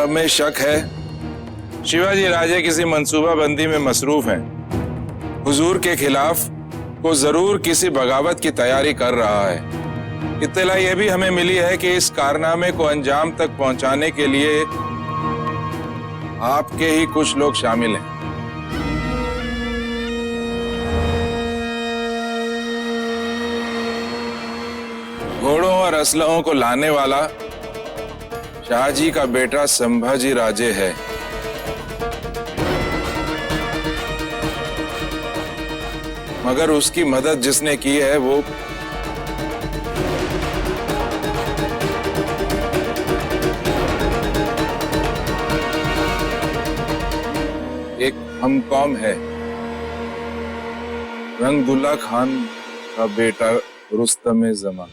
हमें शक है शिवाजी राजे किसी मंसूबाबंदी में मसरूफ हैं। हुजूर के खिलाफ वो जरूर किसी बगावत की तैयारी कर रहा है। इत्तला यह भी हमें मिली है कि इस कारनामे को अंजाम तक पहुंचाने के लिए आपके ही कुछ लोग शामिल हैं। घोड़ों और असलहों को लाने वाला शाहजी का बेटा संभाजी राजे है। मगर उसकी मदद जिसने की है वो एक हमकौम है, रंगदुल्ला खान का बेटा रुस्तम जमा।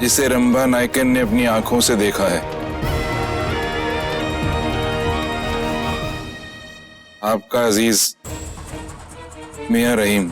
जिसे रंभा नायकन ने अपनी आंखों से देखा है। आपका अजीज मियां रहीम।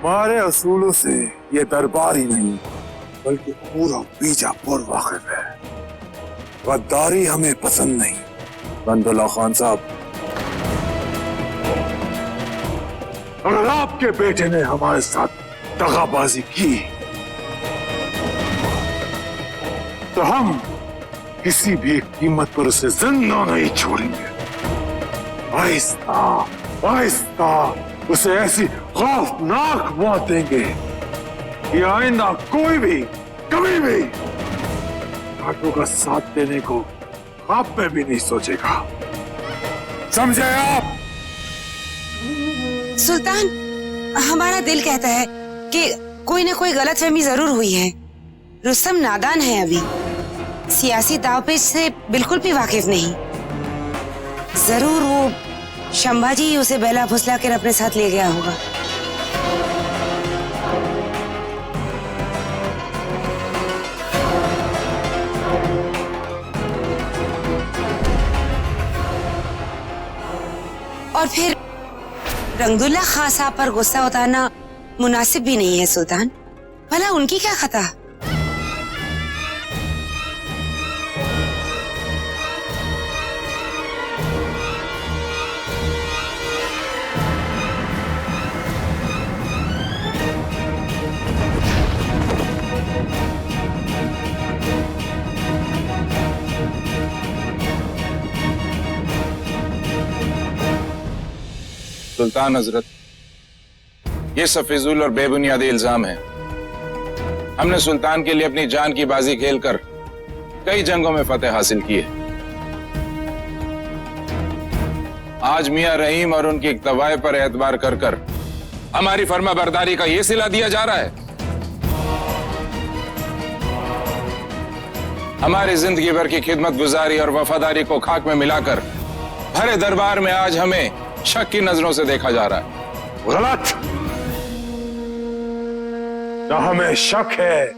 हमारे असूलों से ये दरबार ही नहीं बल्कि पूरा बीजापुर वाकिफ है। गद्दारी हमें पसंद नहीं। रंगदुल्ला खान साहब, अगर आपके बेटे ने हमारे साथ दगाबाजी की तो हम किसी भी कीमत पर उसे जिंदा नहीं छोड़ेंगे। आहिस्ता आहिस्ता उसे ऐसी खौफनाक मौत देंगे कि आइंदा कोई भी कभी भी घाटों का साथ देने को ख्वाब में भी नहीं सोचेगा। समझे आप? सुल्तान, हमारा दिल कहता है कि कोई ना कोई गलतफहमी जरूर हुई है। रुस्तम नादान है, अभी सियासी दावपेच से बिल्कुल भी वाकिफ नहीं। जरूर वो शंभाजी उसे बहला फुसला कर अपने साथ ले गया होगा। और फिर रंगदुल्ला खान साहब पर गुस्सा उतारना मुनासिब भी नहीं है सुल्तान। भला उनकी क्या खता? सुल्तान हजरत, ये सब फिजूल और बेबुनियादी इल्जाम है। हमने सुल्तान के लिए अपनी जान की बाजी खेलकर कई जंगों में फतेह हासिल की है। आज मियां रहीम और उनकी इक्तवाए पर एतबार कर कर हमारी फर्माबरदारी का यह सिला दिया जा रहा है। हमारी जिंदगी भर की खिदमत गुजारी और वफादारी को खाक में मिलाकर भरे दरबार में आज हमें शक की नजरों से देखा जा रहा है। गलत। न हमें शक है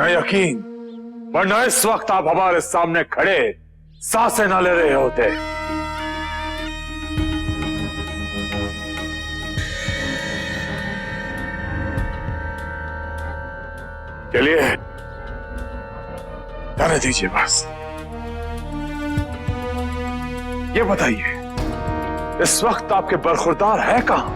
न यकीन, वरना इस वक्त आप हमारे सामने खड़े सांसें न ले रहे होते। चलिए जाने दीजिए। बस ये बताइए, इस वक्त आपके बरखुरदार है कहां?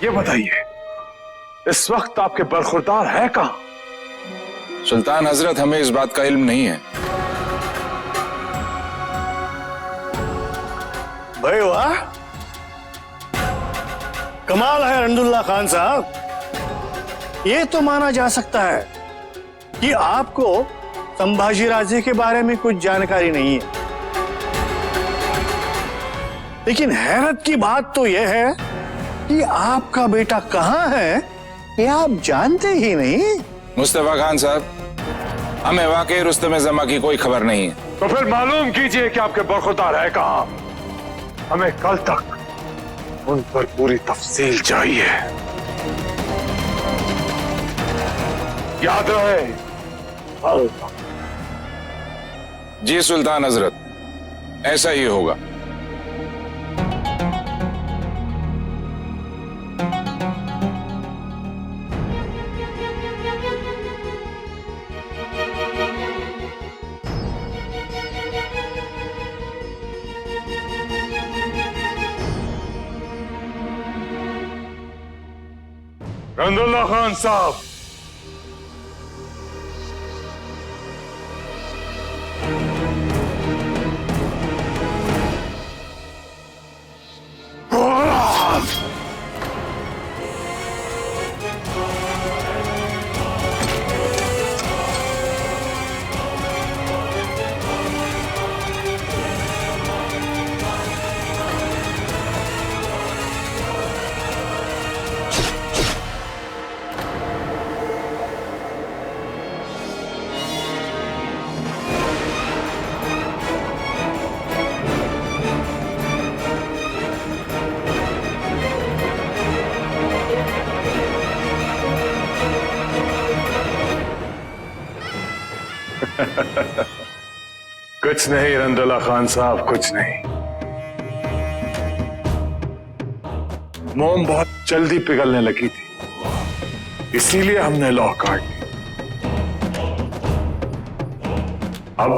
ये बताइए, इस वक्त आपके बरखुरदार है कहां? सुल्तान हजरत, हमें इस बात का इल्म नहीं है। भाई वाह, कमाल है रंदुल्ला खान साहब। ये तो माना जा सकता है कि आपको संभाजी राजे के बारे में कुछ जानकारी नहीं है, लेकिन हैरत की बात तो यह है कि आपका बेटा कहां है ये आप जानते ही नहीं। मुस्तफा खान साहब, हमें वाकई रुस्तम जमा की कोई खबर नहीं है। तो फिर मालूम कीजिए कि आपके बरखुरदार है कहां। हमें कल तक उन पर पूरी तफसील चाहिए। याद रहे, कल तक। जी सुल्तान हजरत, ऐसा ही होगा। रंदुल्ला खान साहब, कुछ नहीं रंदुल्ला खान साहब, कुछ नहीं। मोम बहुत जल्दी पिघलने लगी थी, इसीलिए हमने लौ काट दी। अब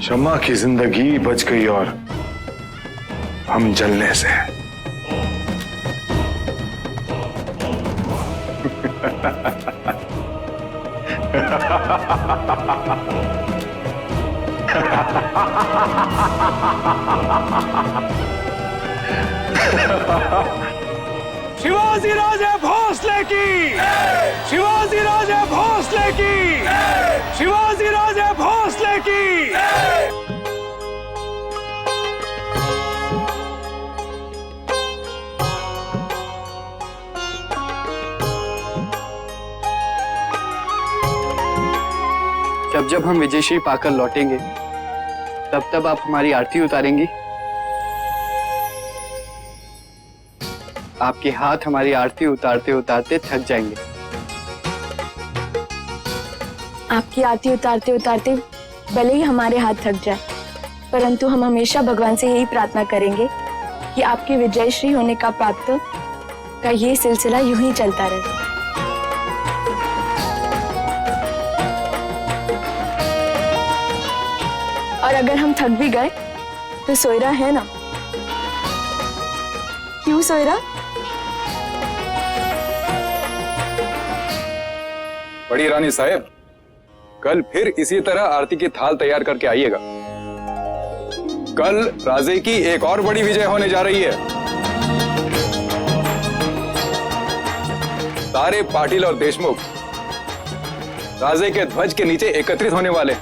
शम्मा की जिंदगी बच गई और हम जलने से। शिवाजी राजे भोसले की, शिवाजी राजे भोसले की, शिवाजी राजे भोसले की। जब जब हम विजयश्री पाकर लौटेंगे तब तब आप हमारी आरती उतारेंगी। आपके हाथ हमारी आरती उतारते उतारते थक जाएंगे। आपकी आरती उतारते उतारते भले ही हमारे हाथ थक जाए, परंतु हम हमेशा भगवान से यही प्रार्थना करेंगे कि आपके विजयश्री होने का प्राप्त का ये सिलसिला यूं ही चलता रहे। और अगर हम थक भी गए तो सोयरा है ना? क्यों सोयरा? बड़ी रानी साहब, कल फिर इसी तरह आरती की थाल तैयार करके आइएगा। कल राजे की एक और बड़ी विजय होने जा रही है। सारे पाटिल और देशमुख राजे के ध्वज के नीचे एकत्रित होने वाले।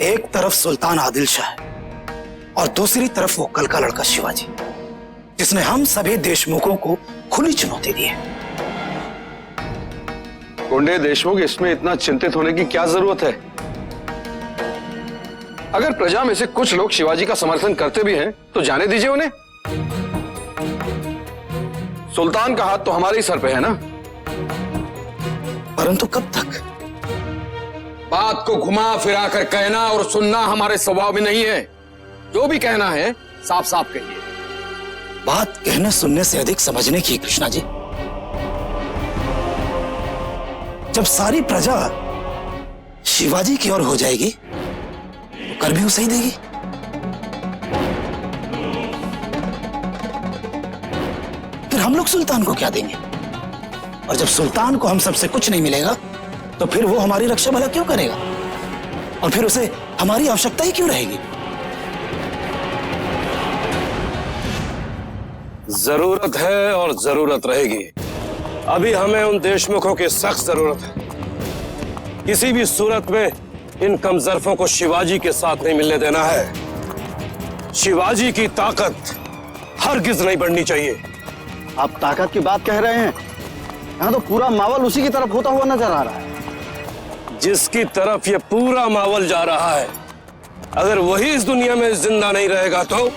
एक तरफ सुल्तान आदिल शाह और दूसरी तरफ वो कल का लड़का शिवाजी, जिसने हम सभी देशमुखों को खुली चुनौती दी है। गुंडे देशमुख, इसमें इतना चिंतित होने की क्या जरूरत है? अगर प्रजा में से कुछ लोग शिवाजी का समर्थन करते भी हैं तो जाने दीजिए उन्हें। सुल्तान का हाथ तो हमारे ही सर पे है ना। परंतु कब तक? बात को घुमा फिरा कर कहना और सुनना हमारे स्वभाव में नहीं है। जो भी कहना है साफ साफ कहिए। बात कहने सुनने से अधिक समझने की कृष्णा जी। जब सारी प्रजा शिवाजी की ओर हो जाएगी तो कर भी उसे ही देगी। फिर हम लोग सुल्तान को क्या देंगे? और जब सुल्तान को हम सबसे कुछ नहीं मिलेगा तो फिर वो हमारी रक्षा भला क्यों करेगा? और फिर उसे हमारी आवश्यकता ही क्यों रहेगी? जरूरत है और जरूरत रहेगी। अभी हमें उन देशमुखों की सख्त जरूरत है। किसी भी सूरत में इन कमजरफों को शिवाजी के साथ नहीं मिलने देना है। शिवाजी की ताकत हरगिज नहीं बढ़नी चाहिए। आप ताकत की बात कह रहे हैं? यहाँ तो पूरा मावल उसी की तरफ होता हुआ नजर आ रहा है। जिसकी तरफ ये पूरा मावल जा रहा है, अगर वही इस दुनिया में जिंदा नहीं रहेगा तो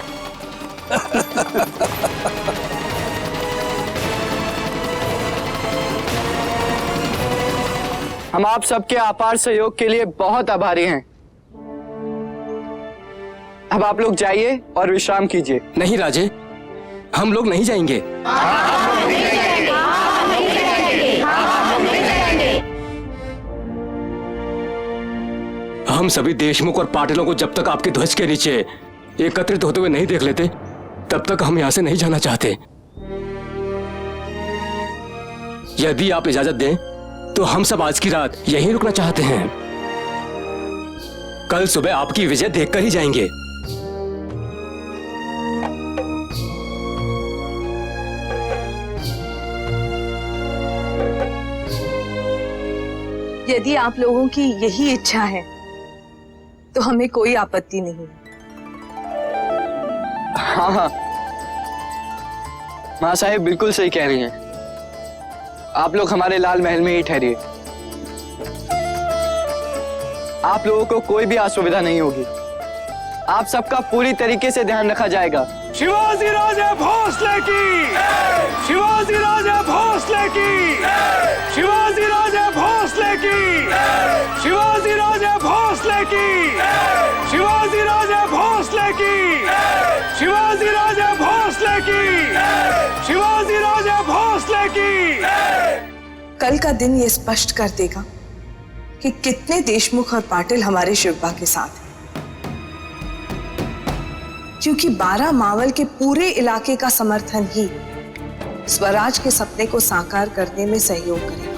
हम आप सबके अपार सहयोग के लिए बहुत आभारी हैं। अब आप लोग जाइए और विश्राम कीजिए। नहीं राजे, हम लोग नहीं जाएंगे। हम सभी देशमुख और पाटिलों को जब तक आपके ध्वज के नीचे एकत्रित होते हुए नहीं देख लेते, तब तक हम यहां से नहीं जाना चाहते। यदि आप इजाजत दें तो हम सब आज की रात यहीं रुकना चाहते हैं। कल सुबह आपकी विजय देखकर ही जाएंगे। यदि आप लोगों की यही इच्छा है तो हमें कोई आपत्ति नहीं। हाँ हाँ, माँ साहेब बिल्कुल सही कह रही हैं। आप लोग हमारे लाल महल में ही ठहरिए। आप लोगों को कोई भी असुविधा नहीं होगी। आप सबका पूरी तरीके से ध्यान रखा जाएगा। शिवाजी राजे भोसले की, शिवाजी राजे भोसले की, शिवाजी राजे भोसले की, शिवाजी राजे भोसले की, शिवाजी राजे भोसले की, शिवाजी राजे भोसले की, शिवाजी राजे भोसले की। कल का दिन ये स्पष्ट कर देगा कि कितने देशमुख और पाटिल हमारे शिवबा के साथ हैं। क्योंकि 12 मावल के पूरे इलाके का समर्थन ही स्वराज के सपने को साकार करने में सहयोग करेगा।